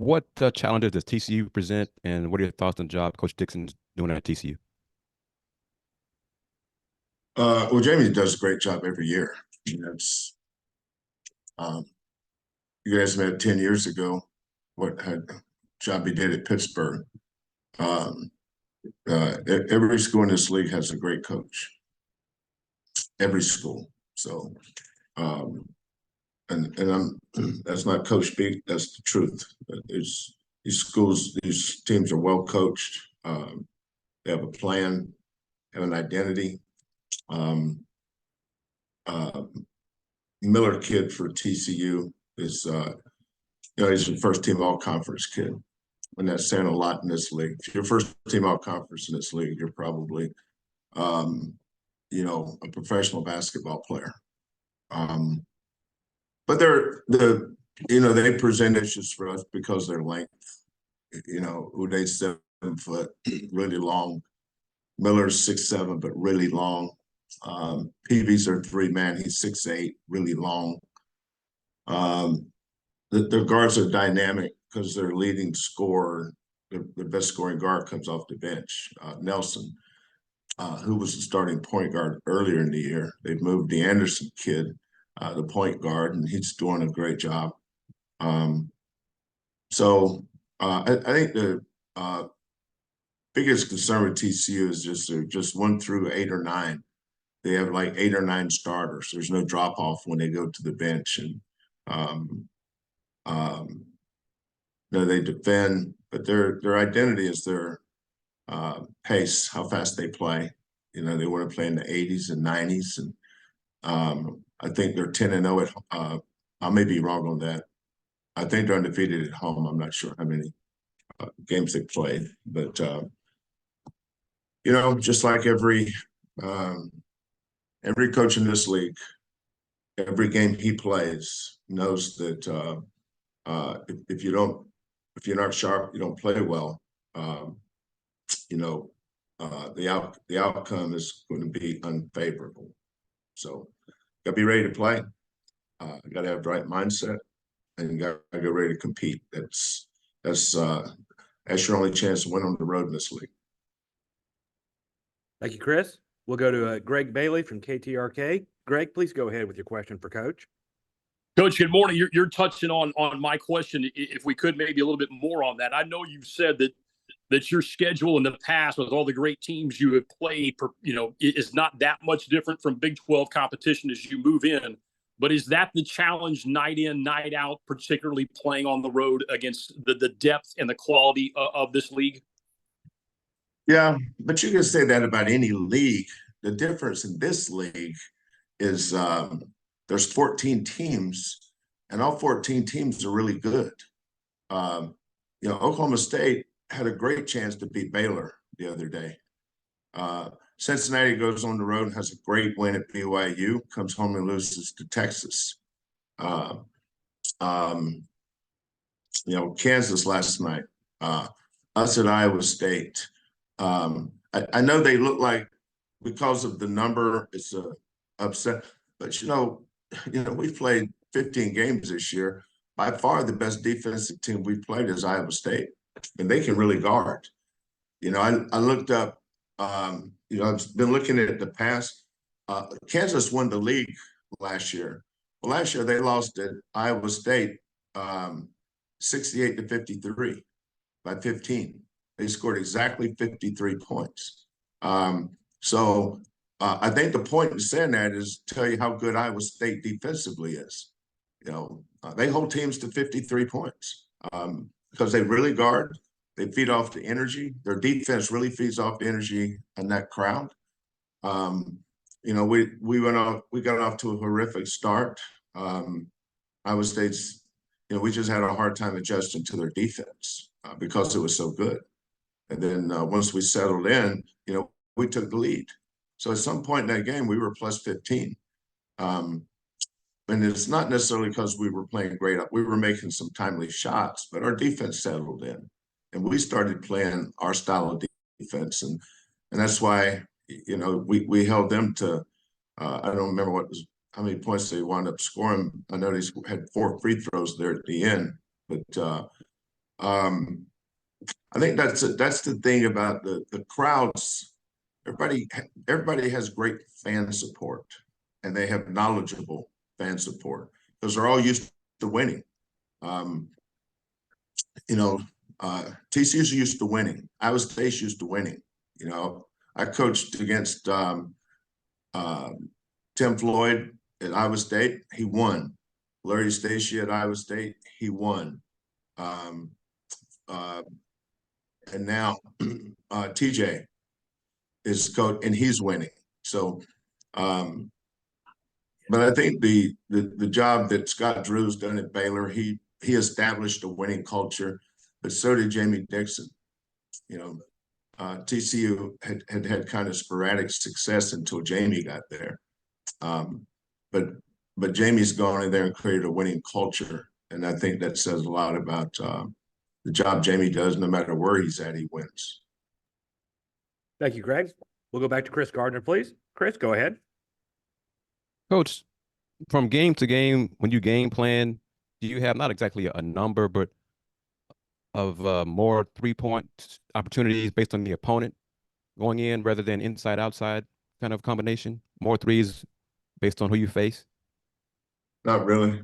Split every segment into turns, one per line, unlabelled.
What challenges does TCU present, and what are your thoughts on the job Coach Dixon's doing at TCU?
Well, Jamie does a great job every year. It's um, you guys met 10 years ago. What had job he did at Pittsburgh? Um, every school in this league has a great coach. Every school. So, um, and I'm that's not coach speak. That's the truth. There's these schools, these teams are well coached. They have a plan, have an identity. Um, uh, Miller kid for TCU is he's a first team all conference kid. And that's saying a lot in this league. If you're first team all conference in this league, you're probably um, a professional basketball player. Um, but they present issues for us because their length. Uday's 7 foot, really long. Miller's 6'7", but really long. PB's are 3-man. He's 6'8", really long. The guards are dynamic because their leading scorer, the best scoring guard, comes off the bench. Nelson, who was the starting point guard earlier in the year. They've moved the Anderson kid, the point guard, and he's doing a great job. Um, I think the biggest concern with TCU is just 1 through 8 or 9. They have like 8 or 9 starters. There's no drop off when they go to the bench, and um, um, they defend, but their identity is their pace, how fast they play. They want to play in the 80s and 90s, and I think they're 10-0 at. I may be wrong on that. I think they're undefeated at home. I'm not sure how many games they played, but just like um, every coach in this league, every game he plays knows that if you're not sharp, you don't play well. Um, the outcome is going to be unfavorable. So, got to be ready to play. Got to have the right mindset, and you got to get ready to compete. That's your only chance to win on the road in this league.
Thank you, Chris. We'll go to Greg Bailey from KTRK. Greg, please go ahead with your question for Coach.
Coach, good morning. You're touching on my question. If we could maybe a little bit more on that. I know you've said that your schedule in the past with all the great teams you have played, is not that much different from Big 12 competition as you move in. But is that the challenge night in, night out, particularly playing on the road against the depth and the quality of this league?
Yeah, but you can say that about any league. The difference in this league is there's 14 teams, and all 14 teams are really good. Oklahoma State had a great chance to beat Baylor the other day. Cincinnati goes on the road and has a great win at BYU, comes home and loses to Texas. Kansas last night, us at Iowa State. I know they look like, because of the number, it's a upset. But we've played 15 games this year. By far, the best defensive team we've played is Iowa State, and they can really guard. I looked up. I've been looking at the past. Kansas won the league last year. Well, last year they lost at Iowa State 68-53 by 15. They scored exactly 53 points. I think the point in saying that is to tell you how good Iowa State defensively is. They hold teams to 53 points because they really guard. They feed off the energy. Their defense really feeds off the energy in that crowd. We got off to a horrific start. Iowa State's, we just had a hard time adjusting to their defense because it was so good. And then once we settled in, we took the lead. So at some point in that game, we were plus 15. And it's not necessarily because we were playing great. We were making some timely shots, but our defense settled in. And we started playing our style of defense. And that's why, we held them to, I don't remember how many points they wound up scoring. I know they had 4 free throws there at the end. But I think that's the thing about the crowds. Everybody has great fan support, and they have knowledgeable fan support because they're all used to winning. You know, TCU's used to winning. Iowa State's used to winning. You know, I coached against Tim Floyd at Iowa State. He won. Larry Stacey at Iowa State. He won. And now TJ is coach, and he's winning. So, but I think the job that Scott Drew's done at Baylor, he established a winning culture, but so did Jamie Dixon. You know, TCU had kind of sporadic success until Jamie got there. But Jamie's gone in there and created a winning culture, and I think that says a lot about the job Jamie does. No matter where he's at, he wins.
Thank you, Greg. We'll go back to Chris Gardner, please. Chris, go ahead.
Coach, from game to game, when you game plan, do you have not exactly a number, but of more 3-point opportunities based on the opponent going in rather than inside outside kind of combination? More threes based on who you face?
Not really.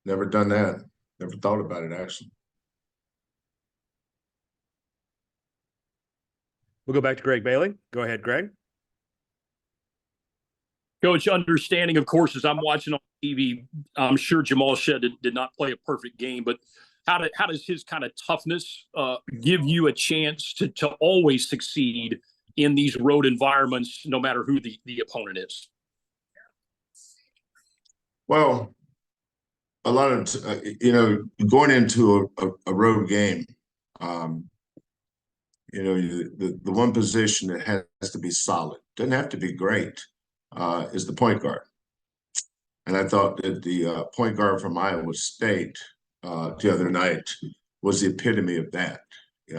Never done that. Never thought about it, actually.
We'll go back to Greg Bailey. Go ahead, Greg.
Coach, understanding, of course, as I'm watching on TV, I'm sure Jamal Shead did not play a perfect game, but how does his kind of toughness give you a chance to always succeed in these road environments, no matter who the opponent is?
Well, a lot of, going into a road game, the one position that has to be solid, doesn't have to be great, is the point guard. And I thought that the point guard from Iowa State the other night was the epitome of that. He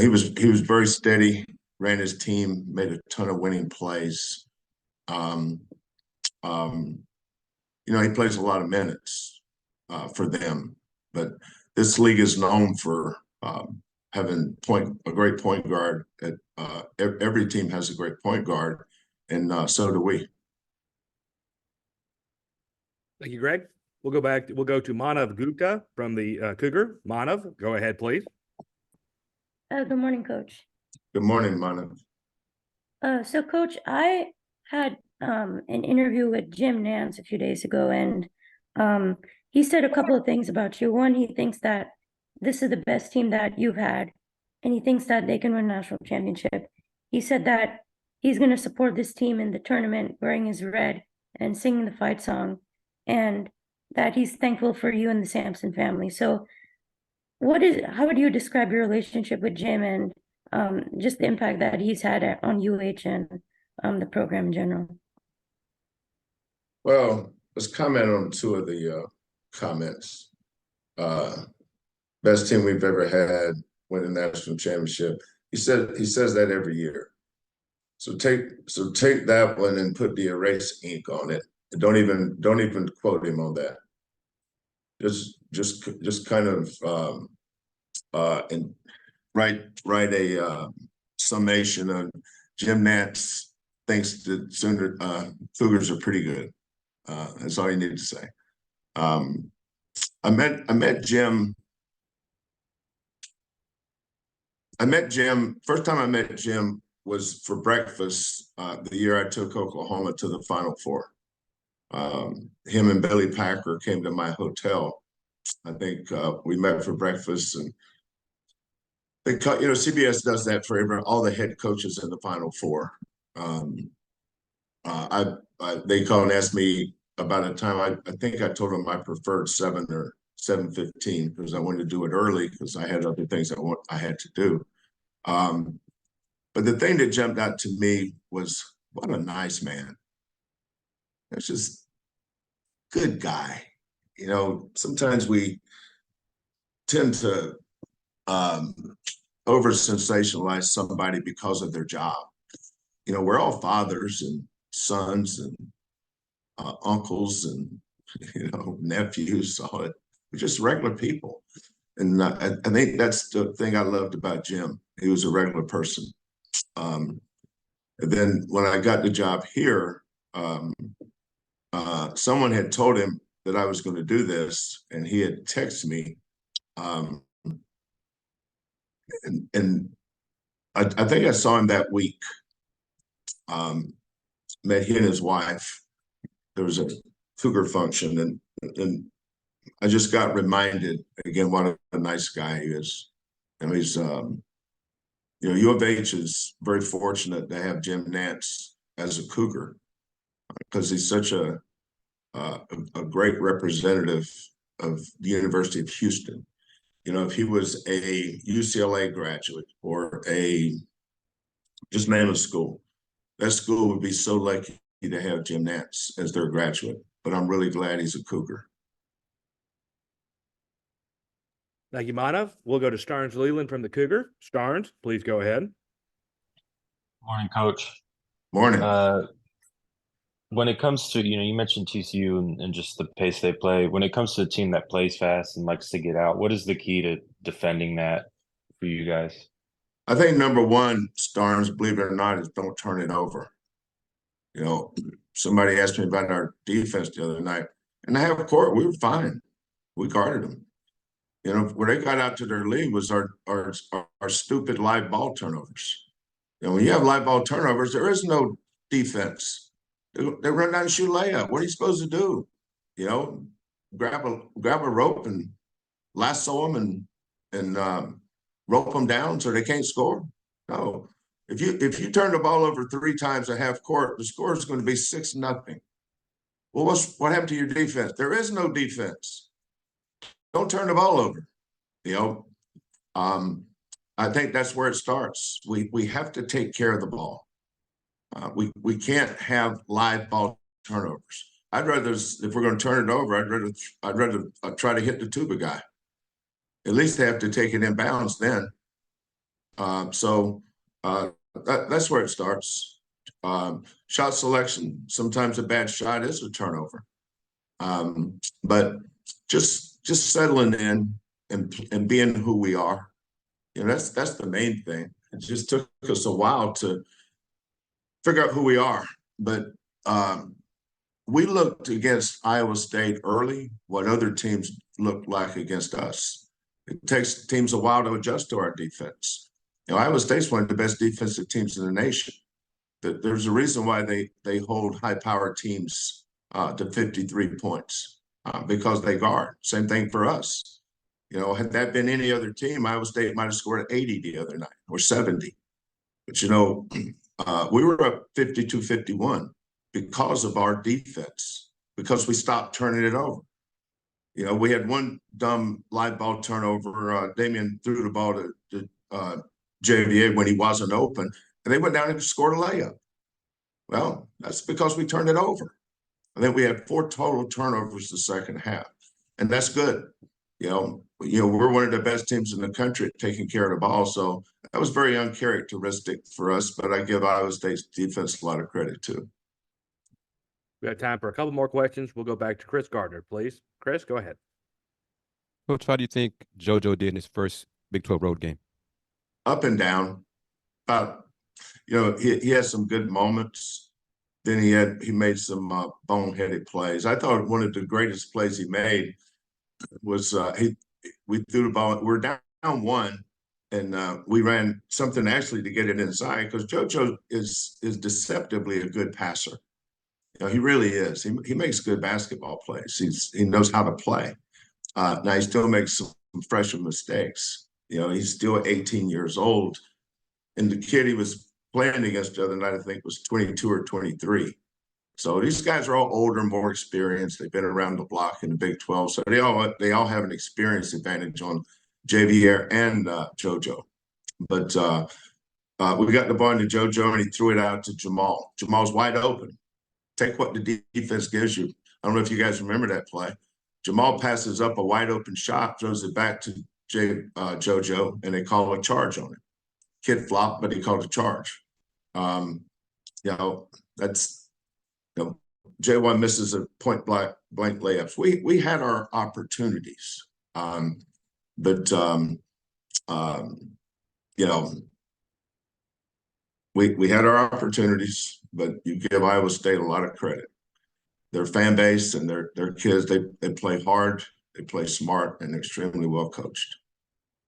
was very steady, ran his team, made a ton of winning plays. He plays a lot of minutes for them, but this league is known for having a great point guard. Every team has a great point guard, and so do we.
Thank you, Greg. We'll go to Manav Gupta from the Cougar. Manav, go ahead, please.
Good morning, Coach.
Good morning, Manav.
So, Coach, I had an interview with Jim Nance a few days ago, and he said a couple of things about you. One, he thinks that this is the best team that you've had, and he thinks that they can win a national championship. He said that he's going to support this team in the tournament wearing his red and singing the fight song, and that he's thankful for you and the Sampson family. So how would you describe your relationship with Jim and just the impact that he's had on UH and the program in general?
Well, let's comment on two of the comments. Best team we've ever had, win a national championship. He says that every year. So take that one and put the erase ink on it. Don't even quote him on that. Just kind of and write a summation of Jim Nance thinks that Cougars are pretty good. That's all you need to say. I met Jim. First time I met Jim was for breakfast the year I took Oklahoma to the Final Four. Him and Billy Packer came to my hotel. I think we met for breakfast, and CBS does that for all the head coaches in the Final Four. They called and asked me about a time. I think I told them I preferred 7 or 7:15 because I wanted to do it early because I had other things I had to do. But the thing that jumped out to me was what a nice man. That's just good guy. Sometimes we tend to over sensationalize somebody because of their job. We're all fathers and sons and uncles and nephews, all it. We're just regular people. And I think that's the thing I loved about Jim. He was a regular person. And then when I got the job here, someone had told him that I was going to do this, and he had texted me. And I think I saw him that week. Met he and his wife. There was a Cougar function, and I just got reminded again what a nice guy he is. And he's, U of H is very fortunate to have Jim Nance as a Cougar because he's such a great representative of the University of Houston. If he was a UCLA graduate or just name a school, that school would be so lucky to have Jim Nance as their graduate. But I'm really glad he's a Cougar.
Thank you, Manav. We'll go to Starnes Leland from the Cougar. Starnes, please go ahead.
Morning, Coach.
Morning.
When it comes to, you mentioned TCU and just the pace they play. When it comes to a team that plays fast and likes to get out, what is the key to defending that for you guys?
I think number one, Starnes, believe it or not, is don't turn it over. Somebody asked me about our defense the other night, and I have a court. We were fine. We guarded them. Where they got out to their lead was our stupid live ball turnovers. When you have live ball turnovers, there is no defense. They run down and shoot layup. What are you supposed to do? Grab a rope and lasso them and rope them down so they can't score? No. If you turn the ball over 3 times at half court, the score is going to be 6-0. Well, what happened to your defense? There is no defense. Don't turn the ball over. I think that's where it starts. We have to take care of the ball. We can't have live ball turnovers. I'd rather, if we're going to turn it over, I'd rather try to hit the tuba guy. At least they have to take it in bounds then. That's where it starts. Shot selection. Sometimes a bad shot is a turnover. But just settling in and being who we are. That's the main thing. It just took us a while to figure out who we are. But we looked against Iowa State early, what other teams looked like against us. It takes teams a while to adjust to our defense. Iowa State's one of the best defensive teams in the nation. There's a reason why they hold high-powered teams to 53 points because they guard. Same thing for us. Had that been any other team, Iowa State might have scored 80 the other night or 70. But, we were up 52-51 because of our defense, because we stopped turning it over. We had one dumb live ball turnover. Damian threw the ball to JVA when he wasn't open, and they went down and scored a layup. Well, that's because we turned it over. I think we had 4 total turnovers the second half, and that's good. We're one of the best teams in the country at taking care of the ball, so that was very uncharacteristic for us, but I give Iowa State's defense a lot of credit too.
We have time for a couple more questions. We'll go back to Chris Gardner, please. Chris, go ahead.
Coach, how do you think JoJo did in his first Big 12 road game?
Up and down. He had some good moments. Then he made some boneheaded plays. I thought one of the greatest plays he made was we threw the ball. We're down 1, and we ran something actually to get it inside because JoJo is deceptively a good passer. He really is. He makes good basketball plays. He knows how to play. Now he still makes some freshman mistakes. He's still 18 years old, and the kid he was playing against the other night, I think, was 22 or 23. So these guys are all older, more experienced. They've been around the block in the Big 12, so they all have an experience advantage on JV and JoJo. But we got the ball into JoJo, and he threw it out to Jamal. Jamal's wide open. Take what the defense gives you. I don't know if you guys remember that play. Jamal passes up a wide open shot, throws it back to JoJo, and they call a charge on it. Kid flopped, but he called a charge. That's J1 misses a point blank blank layups. We had our opportunities, but you know, we had our opportunities. But you give Iowa State a lot of credit. Their fan base and their kids, they play hard, they play smart, and extremely well coached.